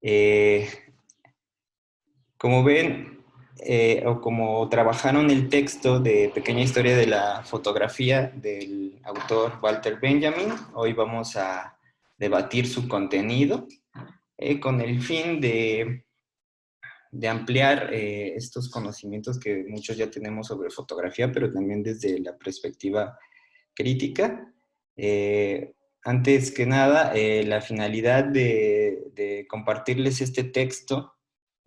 Eh, Como ven, o como trabajaron el texto de Pequeña Historia de la Fotografía del autor Walter Benjamin, hoy vamos a debatir su contenido con el fin de ampliar estos conocimientos que muchos ya tenemos sobre fotografía, pero también desde la perspectiva crítica. Antes que nada, la finalidad de compartirles este texto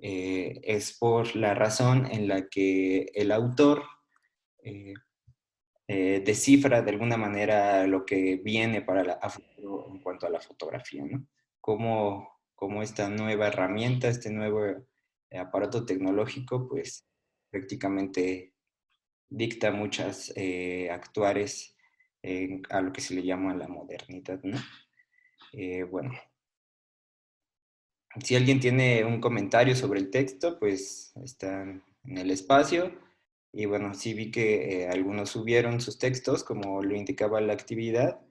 es por la razón en la que el autor eh, descifra de alguna manera lo que viene para a futuro en cuanto a la fotografía, ¿no? Cómo esta nueva herramienta, este nuevo aparato tecnológico, pues prácticamente dicta muchas actuares a lo que se le llama la modernidad, ¿no? Bueno, si alguien tiene un comentario sobre el texto, pues está en el espacio. Y bueno, sí vi que algunos subieron sus textos, como lo indicaba la actividad.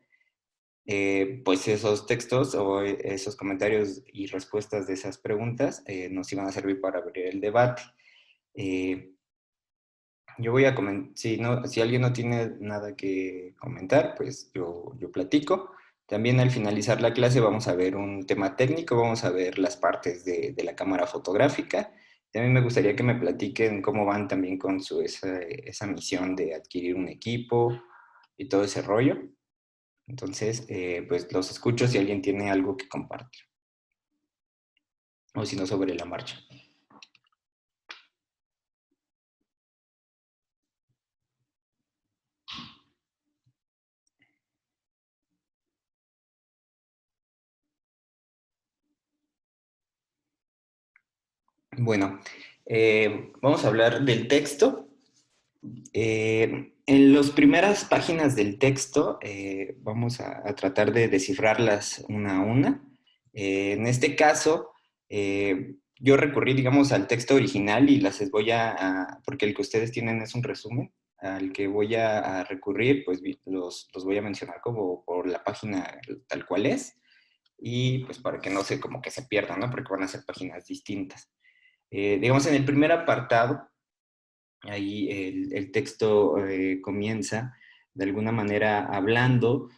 Pues esos textos o esos comentarios y respuestas de esas preguntas nos iban a servir para abrir el debate. Eh, yo voy a comentar, si, no, si alguien no tiene nada que comentar, pues yo platico. También al finalizar la clase vamos a ver un tema técnico, vamos a ver las partes de la cámara fotográfica. También me gustaría que me platiquen cómo van también con esa misión de adquirir un equipo y todo ese rollo. Entonces, pues los escucho si alguien tiene algo que compartir, o si no, sobre la marcha. Bueno, vamos a hablar del texto. En las primeras páginas del texto vamos a tratar de descifrarlas una a una. En este caso, yo recurrí, digamos, al texto original y las voy porque el que ustedes tienen es un resumen, al que voy a recurrir, pues los voy a mencionar como por la página tal cual es, y pues para que no se como que se pierdan, ¿no? Porque van a ser páginas distintas. Digamos, en el primer apartado, ahí el texto comienza de alguna manera hablando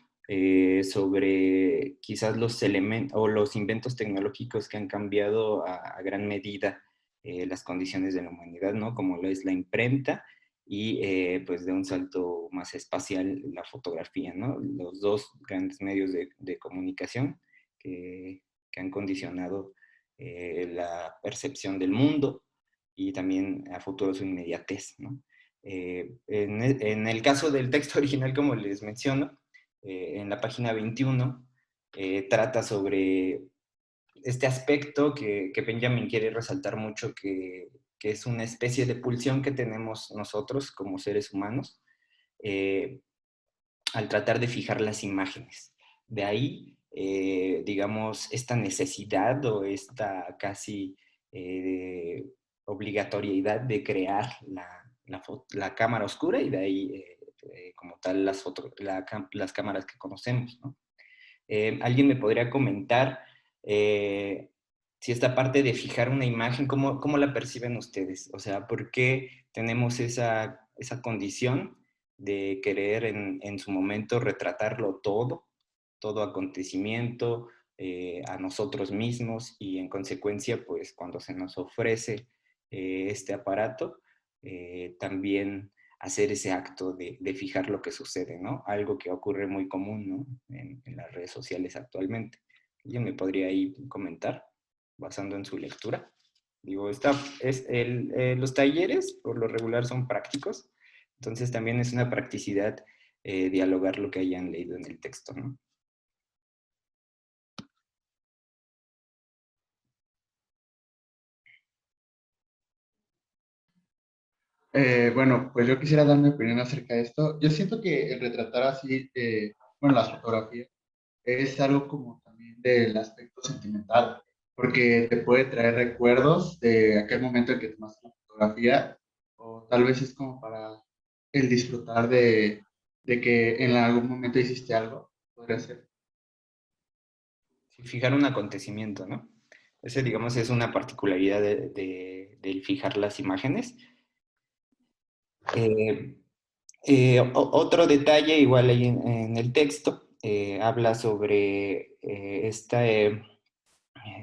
sobre quizás los elementos o los inventos tecnológicos que han cambiado a gran medida las condiciones de la humanidad, ¿no? Como lo es la imprenta y pues de un salto más espacial la fotografía, ¿no? Los dos grandes medios de comunicación que, que han condicionado la percepción del mundo y también a futuro su inmediatez, ¿no? En el caso del texto original, como les menciono, en la página 21, trata sobre este aspecto que Benjamin quiere resaltar mucho, que es una especie de pulsión que tenemos nosotros como seres humanos eh, al tratar de fijar las imágenes. De ahí, digamos, esta necesidad o esta casi obligatoriedad de crear la cámara oscura y de ahí, como tal, las cámaras que conocemos, ¿no? ¿Alguien me podría comentar si esta parte de fijar una imagen, cómo la perciben ustedes? O sea, ¿por qué tenemos esa condición de querer en su momento retratarlo todo acontecimiento, a nosotros mismos y en consecuencia, pues cuando se nos ofrece este aparato, también hacer ese acto de fijar lo que sucede, ¿no? Algo que ocurre muy común, ¿no? En las redes sociales actualmente. ¿Alguien me podría ahí comentar, basando en su lectura? Digo, los talleres por lo regular son prácticos, entonces también es una practicidad dialogar lo que hayan leído en el texto, ¿no? Bueno, pues yo quisiera dar mi opinión acerca de esto. Yo siento que el retratar así, bueno, las fotografías, es algo como también del aspecto sentimental, porque te puede traer recuerdos de aquel momento en que tomaste la fotografía, o tal vez es como para el disfrutar de que en algún momento hiciste algo, podría ser. Sí, fijar un acontecimiento, ¿no? Ese, digamos, es una particularidad del fijar las imágenes. Eh, Otro detalle, igual ahí en el texto, habla sobre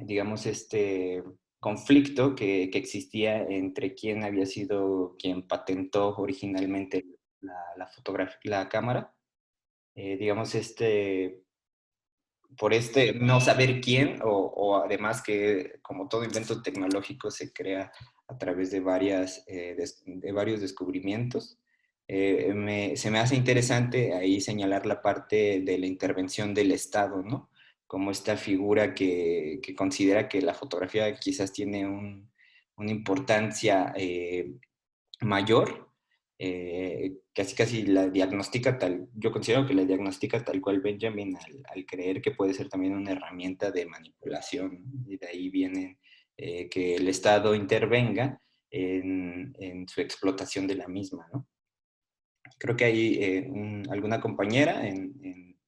digamos, este conflicto que existía entre quién había sido quien patentó originalmente la fotografía, la cámara. Digamos, por no saber quién, o además que como todo invento tecnológico se crea a través de, de varios descubrimientos, se me hace interesante ahí señalar la parte de la intervención del Estado, ¿no? Como esta figura que considera que la fotografía quizás tiene una importancia mayor, casi casi la diagnostica tal, yo considero que la diagnostica tal cual Benjamin al creer que puede ser también una herramienta de manipulación, ¿no? Y de ahí viene que el Estado intervenga en su explotación de la misma, ¿no? Creo que hay alguna compañera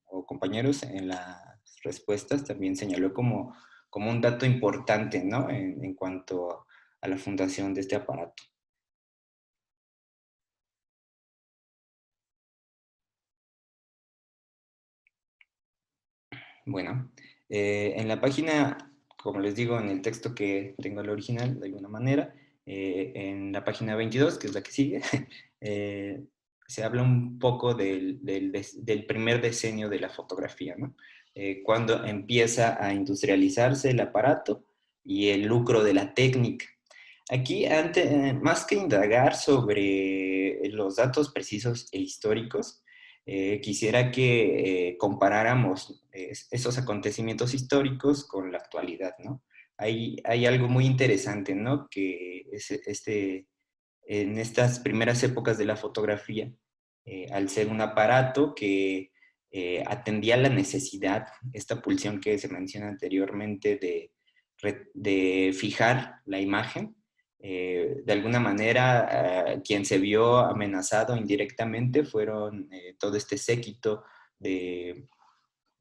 o compañeros en las respuestas también señaló como un dato importante, ¿no? En cuanto a la fundación de este aparato. Bueno, en la página, como les digo, en el texto que tengo el original, de alguna manera, en la página 22, que es la que sigue, eh, se habla un poco del primer decenio de la fotografía, ¿no? Cuando empieza a industrializarse el aparato y el lucro de la técnica. Aquí, más que indagar sobre los datos precisos e históricos, quisiera que comparáramos esos acontecimientos históricos con la actualidad, ¿no? Hay algo muy interesante, ¿no? Que es en estas primeras épocas de la fotografía, al ser un aparato que atendía la necesidad, esta pulsión que se menciona anteriormente de fijar la imagen, de alguna manera, quien se vio amenazado indirectamente fueron todo este séquito de,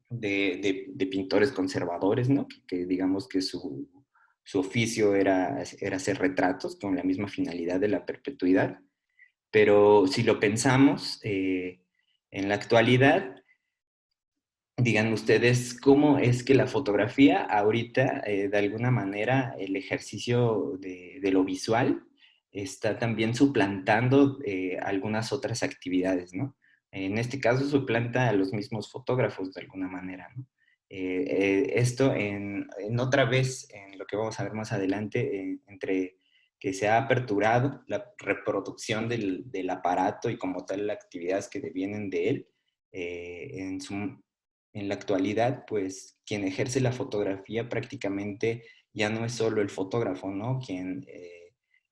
de pintores conservadores, ¿no? Que digamos que su oficio era hacer retratos con la misma finalidad de la perpetuidad. Pero si lo pensamos en la actualidad, digan ustedes cómo es que la fotografía ahorita, de alguna manera, el ejercicio de lo visual está también suplantando algunas otras actividades, ¿no? En este caso suplanta a los mismos fotógrafos de alguna manera, ¿no? Esto en otra vez, en lo que vamos a ver más adelante, entre que se ha aperturado la reproducción del aparato y como tal las actividades que devienen de él, en la actualidad, pues quien ejerce la fotografía prácticamente ya no es solo el fotógrafo, ¿no? Quien,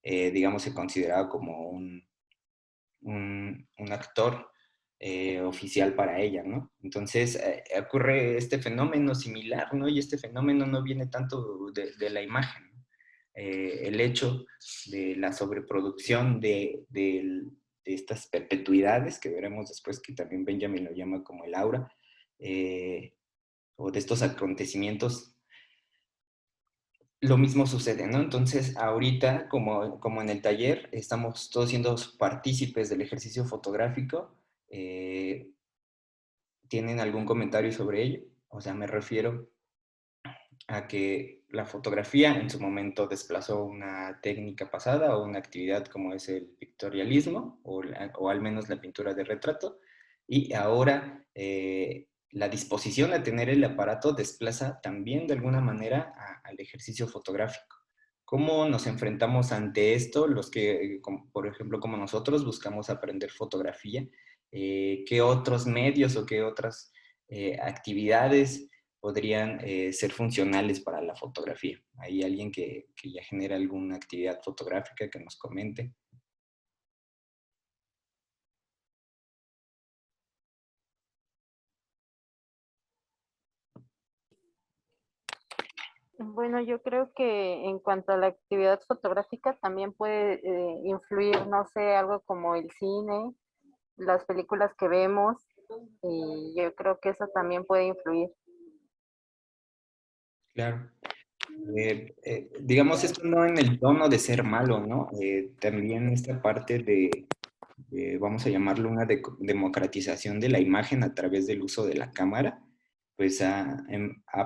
digamos, se considera como un actor oficial para ella, ¿no? Entonces ocurre este fenómeno similar, ¿no? Y este fenómeno no viene tanto de la imagen, ¿no? El hecho de la sobreproducción de estas perpetuidades, que veremos después que también Benjamin lo llama como el aura, eh, o de estos acontecimientos, lo mismo sucede, ¿no? Entonces, ahorita, como en el taller, estamos todos siendo partícipes del ejercicio fotográfico. Eh, ¿Tienen algún comentario sobre ello? O sea, me refiero a que la fotografía en su momento desplazó una técnica pasada o una actividad como es el pictorialismo o al menos la pintura de retrato, y ahora la disposición a tener el aparato desplaza también de alguna manera al ejercicio fotográfico. ¿Cómo nos enfrentamos ante esto los que, por ejemplo, como nosotros buscamos aprender fotografía? ¿Qué otros medios o qué otras actividades podrían ser funcionales para la fotografía? ¿Hay alguien que ya genera alguna actividad fotográfica que nos comente? Bueno, yo creo que en cuanto a la actividad fotográfica también puede influir, no sé, algo como el cine, las películas que vemos, y yo creo que eso también puede influir. Claro. Digamos, esto no en el tono de ser malo, ¿no? También esta parte vamos a llamarlo una democratización de la imagen a través del uso de la cámara, pues ha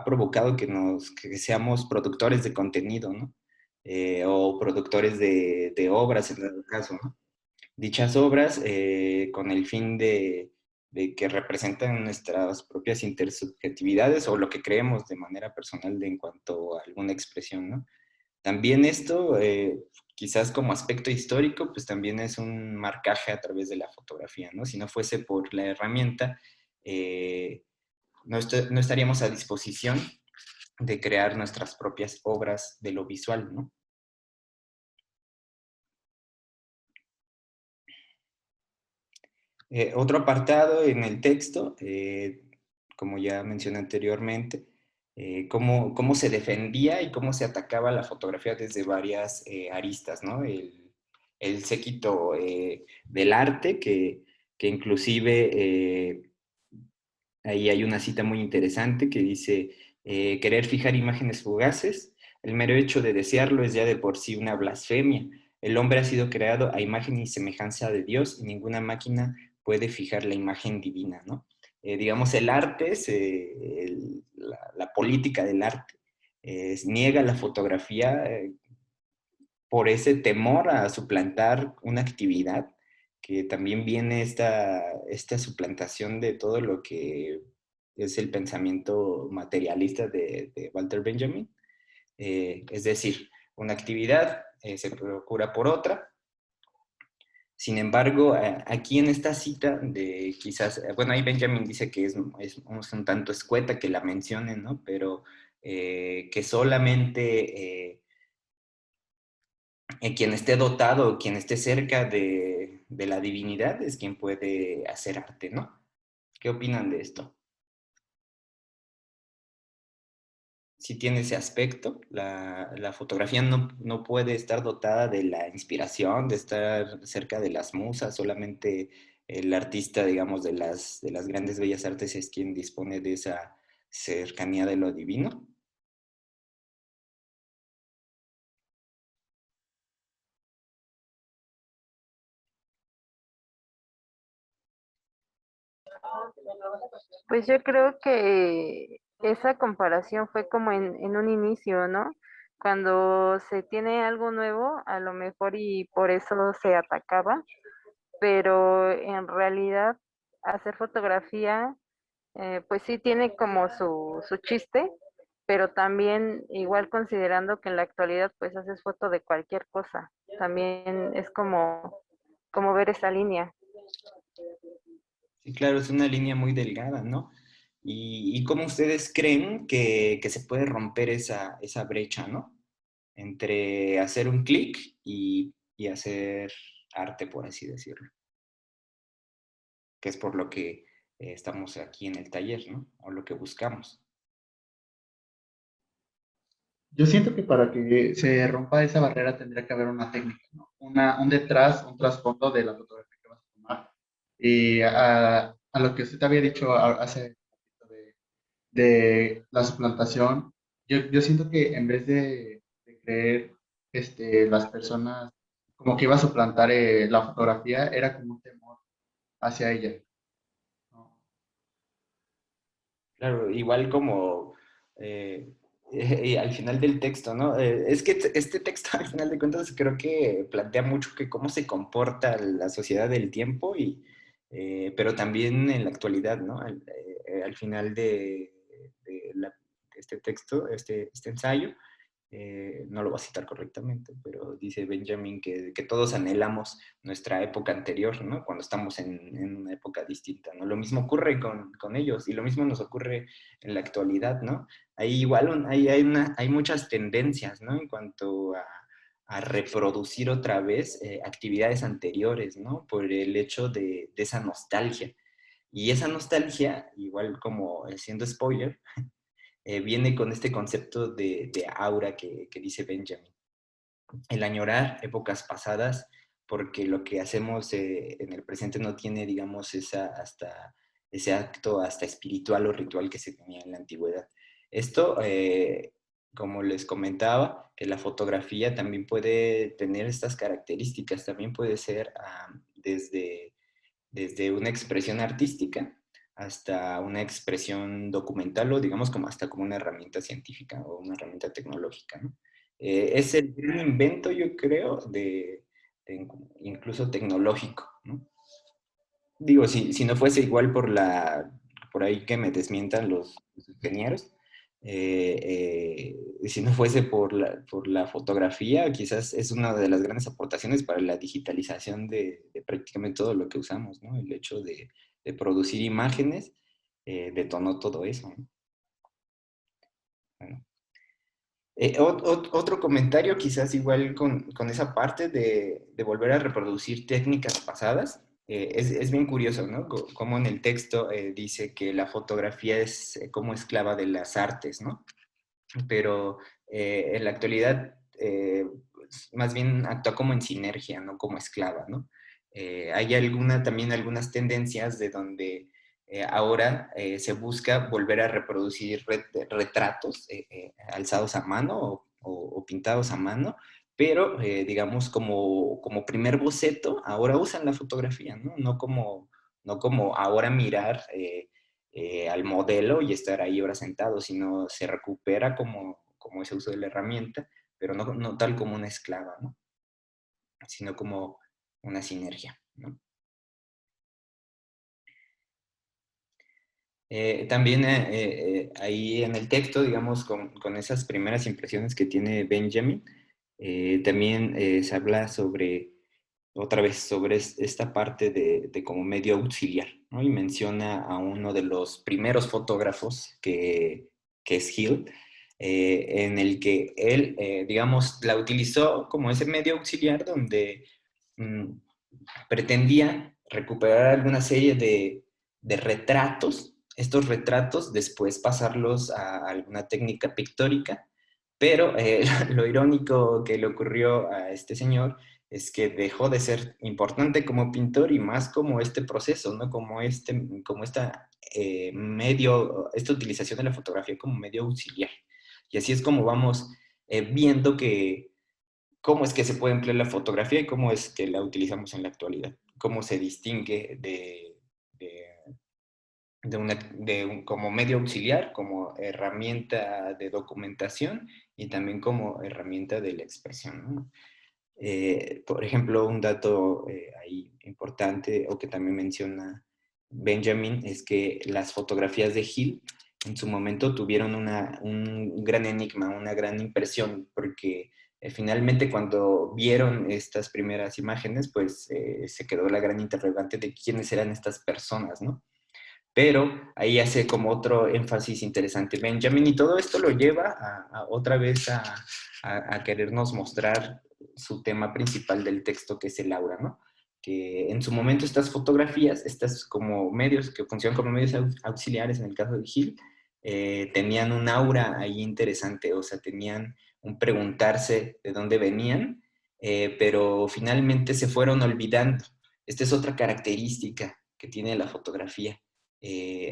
provocado que seamos productores de contenido, ¿no? O productores de obras en el caso, ¿no? Dichas obras con el fin de que representan nuestras propias intersubjetividades o lo que creemos de manera personal en cuanto a alguna expresión, ¿no? También esto, quizás como aspecto histórico, pues también es un marcaje a través de la fotografía, ¿no? Si no fuese por la herramienta, no estaríamos a disposición de crear nuestras propias obras de lo visual, ¿no? Otro apartado en el texto, como ya mencioné anteriormente, cómo se defendía y cómo se atacaba la fotografía desde varias aristas, ¿no? El séquito del arte, que inclusive ahí hay una cita muy interesante que dice, querer fijar imágenes fugaces, el mero hecho de desearlo es ya de por sí una blasfemia. El hombre ha sido creado a imagen y semejanza de Dios y ninguna máquina puede fijar la imagen divina, ¿no? Digamos, el arte, la política del arte, niega la fotografía por ese temor a suplantar una actividad, que también viene esta suplantación de todo lo que es el pensamiento materialista de Walter Benjamin. Es decir, una actividad se procura por otra. Sin embargo, aquí en esta cita de quizás, bueno, ahí Benjamin dice que es un tanto escueta que la mencionen, ¿no? Pero que solamente quien esté dotado, quien esté cerca de la divinidad es quien puede hacer arte, ¿no? ¿Qué opinan de esto? Sí tiene ese aspecto, la fotografía no puede estar dotada de la inspiración, de estar cerca de las musas, solamente el artista, digamos, de las grandes bellas artes es quien dispone de esa cercanía de lo divino. Pues yo creo que esa comparación fue como en un inicio, ¿no? Cuando se tiene algo nuevo, a lo mejor y por eso se atacaba, pero en realidad hacer fotografía, pues sí tiene como su chiste, pero también igual considerando que en la actualidad pues haces foto de cualquier cosa, también es como ver esa línea. Sí, claro, es una línea muy delgada, ¿no? ¿Y cómo ustedes creen que se puede romper esa brecha, ¿no? Entre hacer un clic y hacer arte, por así decirlo, que es por lo que estamos aquí en el taller, ¿no? O lo que buscamos. Yo siento que para que se rompa esa barrera tendría que haber una técnica, ¿no? Un detrás, un trasfondo de la fotografía que vas a tomar. Y a lo que usted había dicho hace de la suplantación, yo siento que en vez de creer las personas como que iba a suplantar la fotografía, era como un temor hacia ella, ¿no? Claro, igual como y al final del texto, ¿no? Es que este texto al final de cuentas creo que plantea mucho que cómo se comporta la sociedad del tiempo pero también en la actualidad, ¿no? Al final de este texto, este ensayo, no lo voy a citar correctamente, pero dice Benjamin que todos anhelamos nuestra época anterior, ¿no? Cuando estamos en una época distinta, ¿no? Lo mismo ocurre con ellos y lo mismo nos ocurre en la actualidad, ¿no? Hay igual hay muchas tendencias, ¿no? En cuanto a reproducir otra vez actividades anteriores, ¿no? Por el hecho de esa nostalgia. Y esa nostalgia, igual como siendo spoiler, viene con este concepto de aura que dice Benjamin. El añorar épocas pasadas, porque lo que hacemos en el presente no tiene, digamos, ese acto hasta espiritual o ritual que se tenía en la antigüedad. Esto como les comentaba, que la fotografía también puede tener estas características, también puede ser desde una expresión artística hasta una expresión documental o digamos como hasta como una herramienta científica o una herramienta tecnológica, ¿no? Es el gran invento, yo creo, incluso tecnológico, ¿no? Digo, si no fuese igual por ahí que me desmientan los ingenieros, si no fuese por la fotografía, quizás es una de las grandes aportaciones para la digitalización de prácticamente todo lo que usamos, ¿no? El hecho de producir imágenes detonó todo eso, ¿no? Bueno. Otro comentario, quizás igual con esa parte de volver a reproducir técnicas pasadas, es bien curioso, ¿no? Como en el texto dice que la fotografía es como esclava de las artes, ¿no? Pero en la actualidad más bien actúa como en sinergia, no como esclava, ¿no? Hay también algunas tendencias de donde ahora se busca volver a reproducir retratos alzados a mano o pintados a mano, pero digamos como primer boceto, ahora usan la fotografía, ¿no? No como ahora mirar al modelo y estar ahí ahora sentado, sino se recupera como ese uso de la herramienta, pero no tal como una esclava, ¿no? Sino como una sinergia, ¿no? También ahí en el texto, digamos, con esas primeras impresiones que tiene Benjamin, también se habla otra vez, sobre esta parte de como medio auxiliar, ¿no? Y menciona a uno de los primeros fotógrafos, que es Hill, en el que él, digamos, la utilizó como ese medio auxiliar donde mm, pretendía recuperar alguna serie de retratos, estos retratos después pasarlos a alguna técnica pictórica, pero lo irónico que le ocurrió a este señor es que dejó de ser importante como pintor y más como este proceso, ¿no? Como esta utilización de la fotografía como medio auxiliar. Y así es como vamos viendo cómo es que se puede emplear la fotografía y cómo es que la utilizamos en la actualidad, cómo se distingue de, como medio auxiliar, como herramienta de documentación y también como herramienta de la expresión, ¿no? Por ejemplo, un dato ahí importante o que también menciona Benjamin es que las fotografías de Hill en su momento tuvieron un gran enigma, una gran impresión, porque finalmente cuando vieron estas primeras imágenes, pues se quedó la gran interrogante de quiénes eran estas personas, ¿no? Pero ahí hace como otro énfasis interesante Benjamin y todo esto lo lleva otra vez a querernos mostrar su tema principal del texto, que es el aura, ¿no? Que en su momento estas fotografías, estas como medios que funcionan como medios auxiliares en el caso de Hill, tenían un aura ahí interesante, o sea, tenían un preguntarse de dónde venían, pero finalmente se fueron olvidando. Esta es otra característica que tiene la fotografía.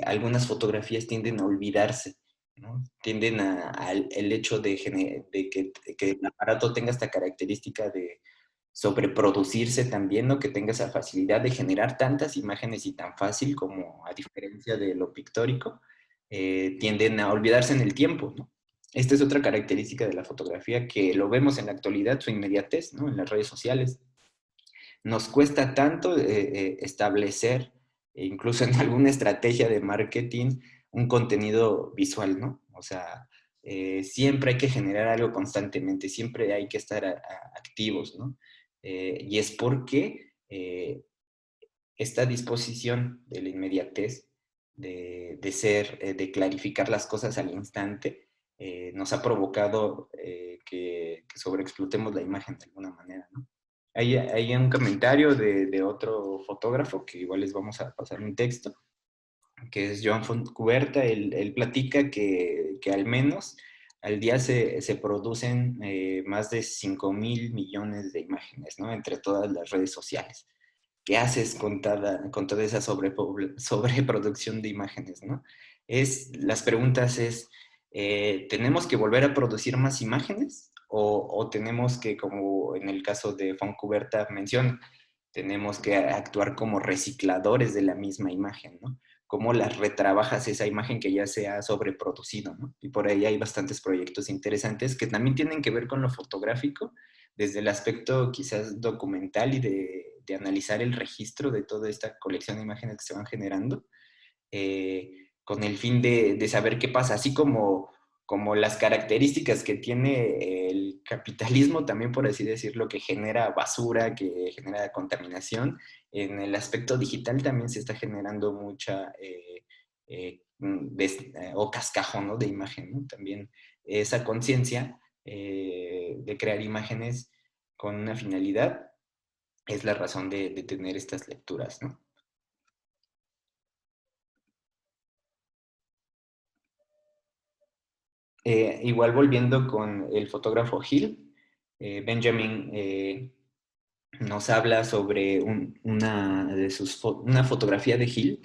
Algunas fotografías tienden a olvidarse, ¿no? Tienden al el hecho de que el aparato tenga esta característica de sobreproducirse también, ¿no? Que tenga esa facilidad de generar tantas imágenes y tan fácil como a diferencia de lo pictórico, tienden a olvidarse en el tiempo, ¿no? Esta es otra característica de la fotografía que lo vemos en la actualidad, su inmediatez, ¿no? En las redes sociales. Nos cuesta tanto establecer, incluso en alguna estrategia de marketing, un contenido visual, ¿no? O sea, siempre hay que generar algo constantemente, siempre hay que estar activos, ¿no? Y es porque esta disposición de la inmediatez, de clarificar las cosas al instante, nos ha provocado que sobreexplotemos la imagen de alguna manera, ¿no? Hay un comentario de otro fotógrafo que igual les vamos a pasar un texto, que es Joan Fontcuberta. Él platica que al menos al día se producen más de 5.000 millones de imágenes, ¿no? Entre todas las redes sociales. ¿Qué haces con toda esa sobreproducción de imágenes, ¿no? Las preguntas es, ¿tenemos que volver a producir más imágenes? O tenemos que, como en el caso de Foncuberta menciona, tenemos que actuar como recicladores de la misma imagen, ¿no? Cómo las retrabajas esa imagen que ya se ha sobreproducido, ¿no? Y por ahí hay bastantes proyectos interesantes que también tienen que ver con lo fotográfico, desde el aspecto quizás documental y de analizar el registro de toda esta colección de imágenes que se van generando, con el fin de saber qué pasa, así como las características que tiene el capitalismo, también por así decirlo, que genera basura, que genera contaminación. En el aspecto digital también se está generando mucha o cascajo, ¿no?, de imagen, ¿no? También esa conciencia de crear imágenes con una finalidad es la razón de tener estas lecturas, ¿no? Igual volviendo con el fotógrafo Hill, Benjamin nos habla sobre una fotografía de Hill,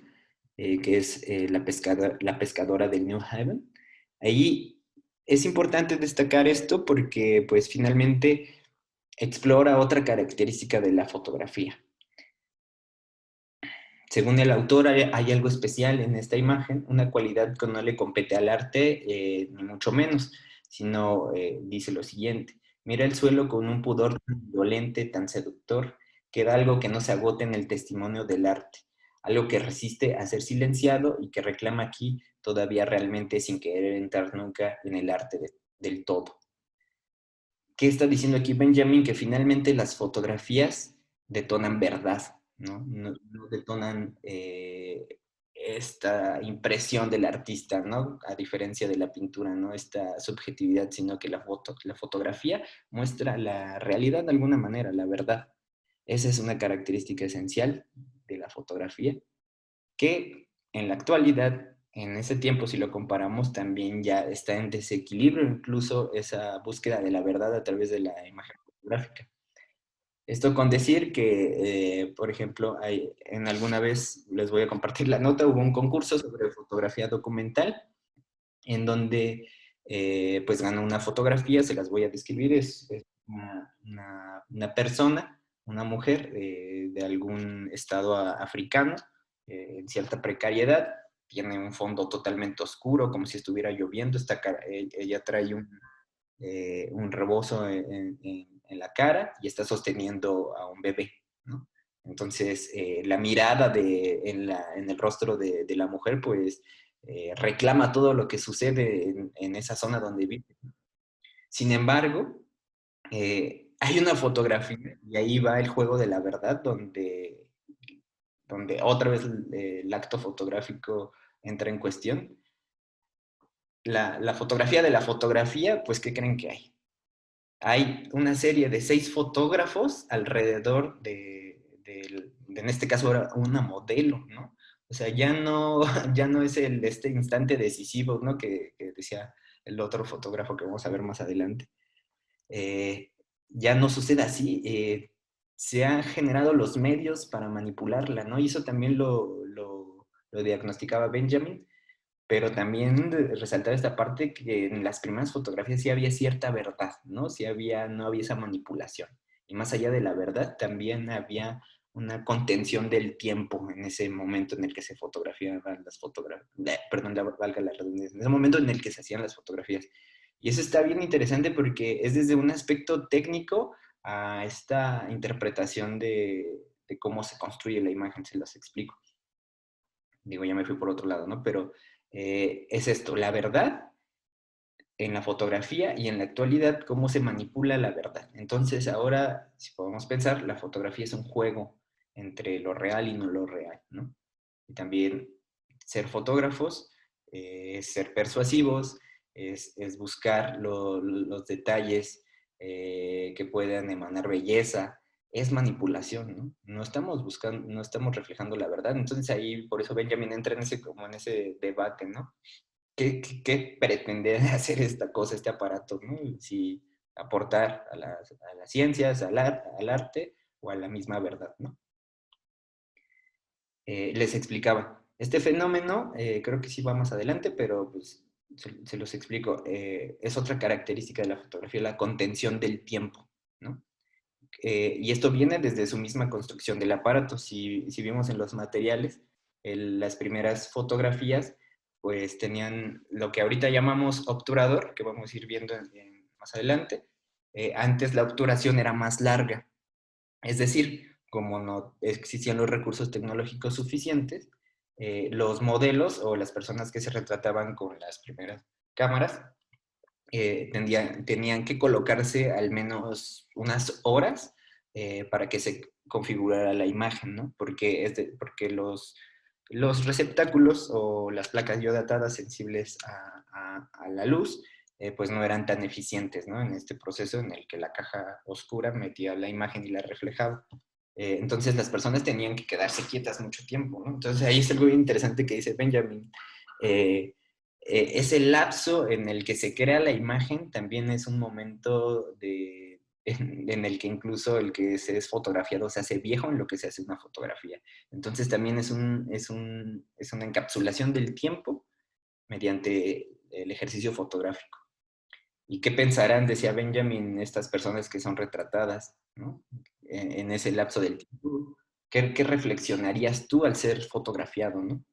que es la pescadora del New Haven. Ahí es importante destacar esto porque pues finalmente explora otra característica de la fotografía. Según el autor, hay algo especial en esta imagen, una cualidad que no le compete al arte, ni mucho menos, sino dice lo siguiente: mira el suelo con un pudor tan indolente, tan seductor, que da algo que no se agota en el testimonio del arte, algo que resiste a ser silenciado y que reclama aquí todavía realmente sin querer entrar nunca en el arte del todo. ¿Qué está diciendo aquí Benjamin? Que finalmente las fotografías detonan verdad, ¿no? No detonan esta impresión del artista, ¿no? A diferencia de la pintura, ¿no? Esta subjetividad, sino que la fotografía muestra la realidad de alguna manera, la verdad. Esa es una característica esencial de la fotografía que en la actualidad, en ese tiempo, si lo comparamos, también ya está en desequilibrio incluso esa búsqueda de la verdad a través de la imagen fotográfica. Esto con decir que, por ejemplo, en alguna vez, les voy a compartir la nota, hubo un concurso sobre fotografía documental en donde pues ganó una fotografía, se las voy a describir, es una persona, una mujer de algún estado africano, en cierta precariedad, tiene un fondo totalmente oscuro, como si estuviera lloviendo, ella trae un rebozo en la cara y está sosteniendo a un bebé, ¿no? Entonces, la mirada en el rostro de la mujer, pues, reclama todo lo que sucede en esa zona donde vive. Sin embargo, hay una fotografía, y ahí va el juego de la verdad, donde otra vez el acto fotográfico entra en cuestión. La fotografía de la fotografía, pues, ¿qué creen que hay? Hay una serie de 6 fotógrafos alrededor en este caso, era una modelo, ¿no? O sea, ya no es este instante decisivo, ¿no? Que decía el otro fotógrafo que vamos a ver más adelante. Ya no sucede así. Se han generado los medios para manipularla, ¿no? Y eso también lo diagnosticaba Benjamin, pero también resaltar esta parte que en las primeras fotografías sí había cierta verdad, ¿no? No había esa manipulación. Y más allá de la verdad, también había una contención del tiempo en ese momento en el que se fotografiaban las fotografías, perdón, valga la redundancia, en ese momento en el que se hacían las fotografías. Y eso está bien interesante porque es desde un aspecto técnico a esta interpretación de cómo se construye la imagen, se las explico. Digo, ya me fui por otro lado, ¿no? Pero es esto, la verdad en la fotografía y en la actualidad, cómo se manipula la verdad. Entonces ahora, si podemos pensar, la fotografía es un juego entre lo real y no lo real, ¿no? Y también ser fotógrafos, es ser persuasivos, es buscar los detalles que puedan emanar belleza, es manipulación, ¿no? No estamos buscando, no estamos reflejando la verdad. Entonces ahí, por eso Benjamin entra como en ese debate, ¿no? ¿Qué pretende hacer esta cosa, este aparato, ¿no? Si aportar a las ciencias, al arte o a la misma verdad, ¿no? Les explicaba. Este fenómeno, creo que sí va más adelante, pero pues se los explico. Es otra característica de la fotografía, la contención del tiempo, ¿no? Y esto viene desde su misma construcción del aparato. Si vimos en los materiales, las primeras fotografías, pues tenían lo que ahorita llamamos obturador, que vamos a ir viendo más adelante. Antes la obturación era más larga. Es decir, como no existían los recursos tecnológicos suficientes, los modelos o las personas que se retrataban con las primeras cámaras tenían que colocarse al menos unas horas para que se configurara la imagen, ¿no? Porque los receptáculos o las placas yodatadas sensibles a la luz, pues no eran tan eficientes, ¿no? En este proceso en el que la caja oscura metía la imagen y la reflejaba. Entonces las personas tenían que quedarse quietas mucho tiempo, ¿no? Entonces ahí es algo bien interesante que dice Benjamin. Ese lapso en el que se crea la imagen también es un momento en el que incluso el que se es fotografiado se hace viejo en lo que se hace una fotografía. Entonces también es una encapsulación del tiempo mediante el ejercicio fotográfico. ¿Y qué pensarán, decía Benjamin, estas personas que son retratadas, ¿no? En ese lapso del tiempo? ¿Qué reflexionarías tú al ser fotografiado, ¿no?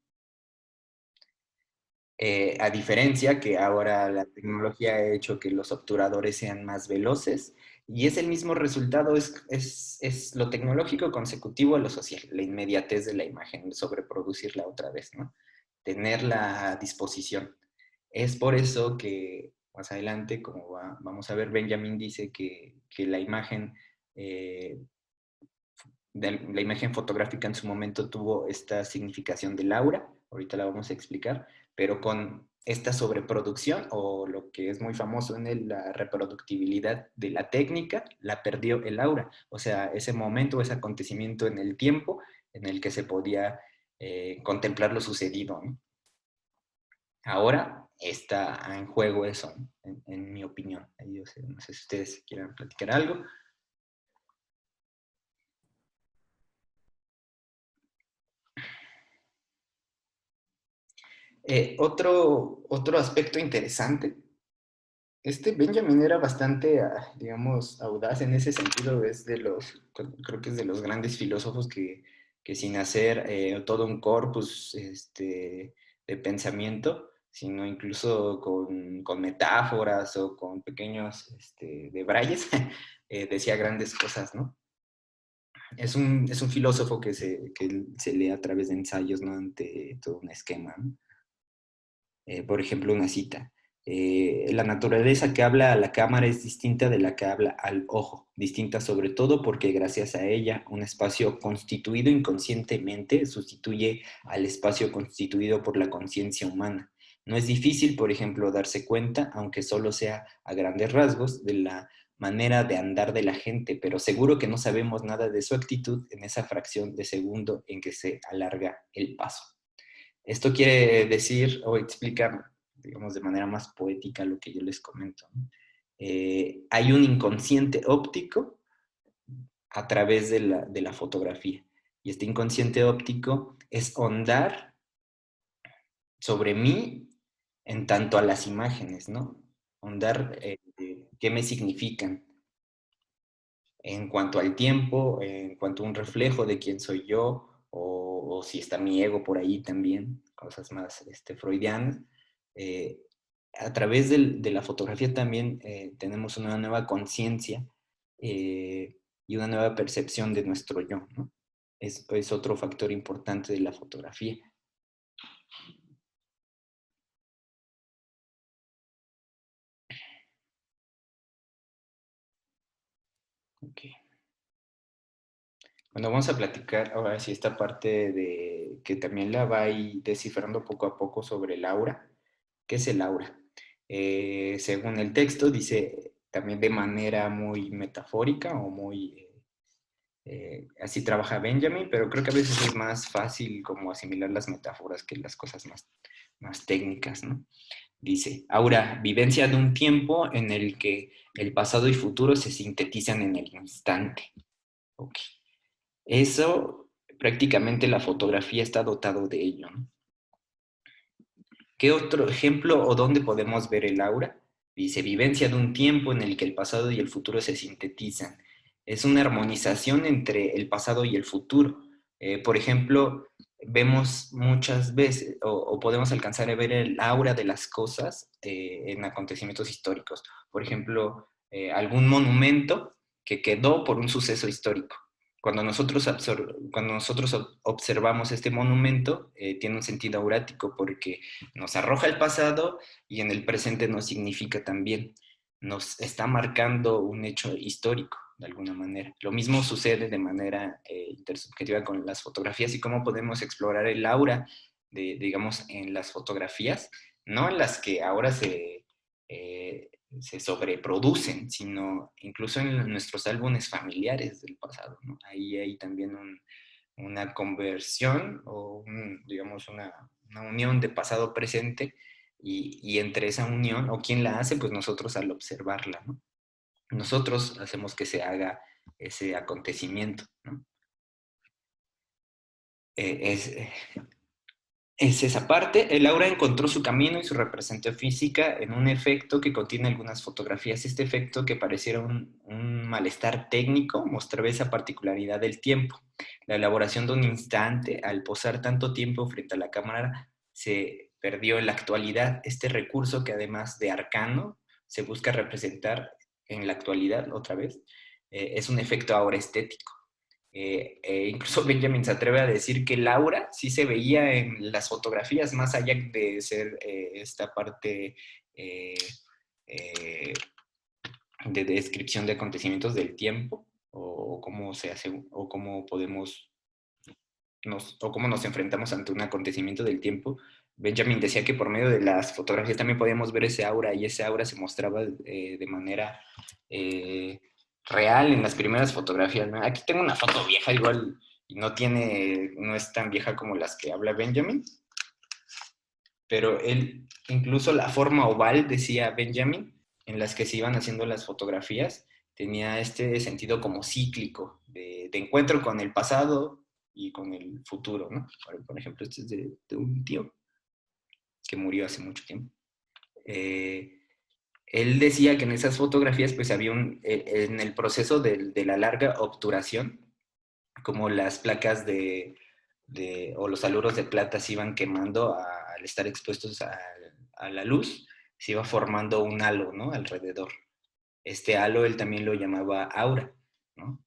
A diferencia que ahora la tecnología ha hecho que los obturadores sean más veloces y es el mismo resultado, es lo tecnológico consecutivo a lo social, la inmediatez de la imagen, sobreproducirla otra vez, ¿no? Tenerla a disposición. Es por eso que más adelante, como vamos a ver, Benjamin dice que eh, la imagen fotográfica en su momento tuvo esta significación del aura, ahorita la vamos a explicar, pero con esta sobreproducción o lo que es muy famoso en él, la reproductibilidad de la técnica, la perdió el aura. O sea, ese momento, ese acontecimiento en el tiempo en el que se podía contemplar lo sucedido, ¿no? Ahora está en juego eso, ¿no? En mi opinión. Yo sé, no sé si ustedes quieren platicar algo. Otro aspecto interesante, Benjamin era bastante, digamos, audaz en ese sentido, creo que es de los grandes filósofos que sin hacer todo un corpus de pensamiento, sino incluso con metáforas o con pequeños debrayes, decía grandes cosas, ¿no? Es un filósofo que se lee a través de ensayos, ¿no? Ante todo un esquema, ¿no? Por ejemplo, una cita. La naturaleza que habla a la cámara es distinta de la que habla al ojo, distinta sobre todo porque gracias a ella un espacio constituido inconscientemente sustituye al espacio constituido por la conciencia humana. No es difícil, por ejemplo, darse cuenta, aunque solo sea a grandes rasgos, de la manera de andar de la gente, pero seguro que no sabemos nada de su actitud en esa fracción de segundo en que se alarga el paso. Esto quiere decir o explicar, digamos, de manera más poética lo que yo les comento, ¿no? Hay un inconsciente óptico a través de la fotografía. Y este inconsciente óptico es ondar sobre mí en tanto a las imágenes, ¿no? Ondar qué me significan en cuanto al tiempo, en cuanto a un reflejo de quién soy yo, o si está mi ego por ahí también, cosas más freudianas. Eh, a través de la fotografía también tenemos una nueva conciencia y una nueva percepción de nuestro yo, ¿no? Es otro factor importante de la fotografía. Okay. Bueno, vamos a platicar ahora sí esta parte de que también la va a ir descifrando poco a poco sobre el aura. ¿Qué es el aura? Según el texto, dice también de manera muy metafórica o muy... así trabaja Benjamin, pero creo que a veces es más fácil como asimilar las metáforas que las cosas más técnicas, ¿no? Dice, aura, vivencia de un tiempo en el que el pasado y futuro se sintetizan en el instante. Ok. Eso, prácticamente la fotografía está dotado de ello, ¿no? ¿Qué otro ejemplo o dónde podemos ver el aura? Dice, vivencia de un tiempo en el que el pasado y el futuro se sintetizan. Es una armonización entre el pasado y el futuro. Por ejemplo, vemos muchas veces o podemos alcanzar a ver el aura de las cosas en acontecimientos históricos. Por ejemplo, algún monumento que quedó por un suceso histórico. Cuando nosotros observamos este monumento, tiene un sentido aurático porque nos arroja el pasado y en el presente nos significa también. Nos está marcando un hecho histórico, de alguna manera. Lo mismo sucede de manera intersubjetiva con las fotografías y cómo podemos explorar el aura, digamos, en las fotografías, no en las que ahora se sobreproducen, sino incluso en nuestros álbumes familiares del pasado, ¿no? Ahí hay también una conversión o, digamos, una unión de pasado-presente y entre esa unión, o quién la hace, pues nosotros al observarla, ¿no? Nosotros hacemos que se haga ese acontecimiento, ¿no? Es esa parte. El aura encontró su camino y su representación física en un efecto que contiene algunas fotografías. Este efecto, que pareciera un malestar técnico, mostraba esa particularidad del tiempo. La elaboración de un instante, al posar tanto tiempo frente a la cámara, se perdió en la actualidad. Este recurso, que además de arcano, se busca representar en la actualidad, otra vez, es un efecto ahora estético. Incluso Benjamin se atreve a decir que Laura sí se veía en las fotografías, más allá de ser esta parte eh, eh, de descripción de acontecimientos del tiempo, o cómo se hace, o cómo podemos, o cómo nos enfrentamos ante un acontecimiento del tiempo. Benjamin decía que por medio de las fotografías también podíamos ver ese aura, y ese aura se mostraba de manera real en las primeras fotografías. Aquí tengo una foto vieja igual, y no es tan vieja como las que habla Benjamin, pero él, incluso la forma oval, decía Benjamin, en las que se iban haciendo las fotografías, tenía este sentido como cíclico, de encuentro con el pasado y con el futuro, ¿no? Por ejemplo, este es de un tío que murió hace mucho tiempo. Él decía que en esas fotografías pues había en el proceso de la larga obturación, como las placas o los haluros de plata se iban quemando al estar expuestos a la luz, se iba formando un halo, ¿no? Alrededor. Este halo él también lo llamaba aura, ¿no?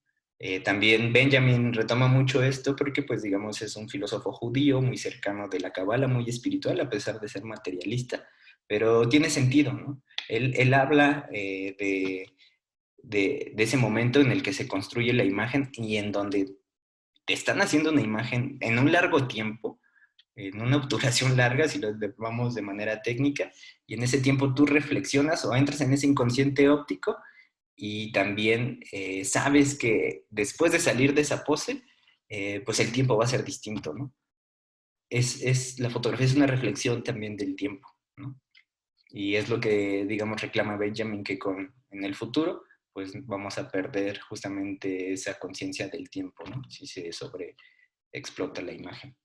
También Benjamin retoma mucho esto porque, pues, digamos, es un filósofo judío muy cercano de la Cábala, muy espiritual, a pesar de ser materialista, pero tiene sentido, ¿no? Él habla de ese momento en el que se construye la imagen y en donde te están haciendo una imagen en un largo tiempo, en una obturación larga, si lo vamos de manera técnica, y en ese tiempo tú reflexionas o entras en ese inconsciente óptico y también sabes que después de salir de esa pose, pues el tiempo va a ser distinto, ¿no? La fotografía es una reflexión también del tiempo, ¿no? Y es lo que, digamos, reclama Benjamin, que en el futuro, pues vamos a perder justamente esa conciencia del tiempo, ¿no? Si se sobreexplota la imagen.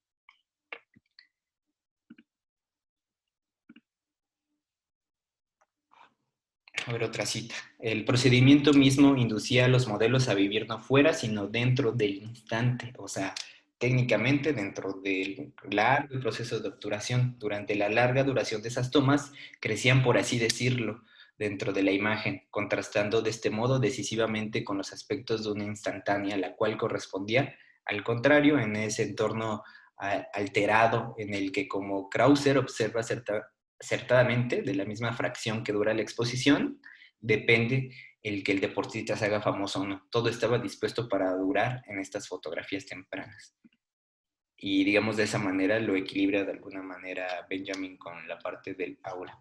A ver, otra cita. El procedimiento mismo inducía a los modelos a vivir no fuera, sino dentro del instante. O sea, técnicamente dentro del largo proceso de obturación. Durante la larga duración de esas tomas, crecían, por así decirlo, dentro de la imagen, contrastando de este modo decisivamente con los aspectos de una instantánea, la cual correspondía, al contrario, en ese entorno alterado en el que, como Krauser observa acertadamente, de la misma fracción que dura la exposición, depende el que el deportista se haga famoso o no. Todo estaba dispuesto para durar en estas fotografías tempranas. Y, digamos, de esa manera lo equilibra de alguna manera Benjamin con la parte del aura.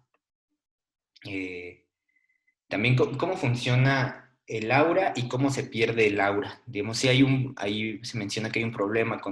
También cómo funciona el aura y cómo se pierde el aura. Digamos, si ahí se menciona que hay un problema con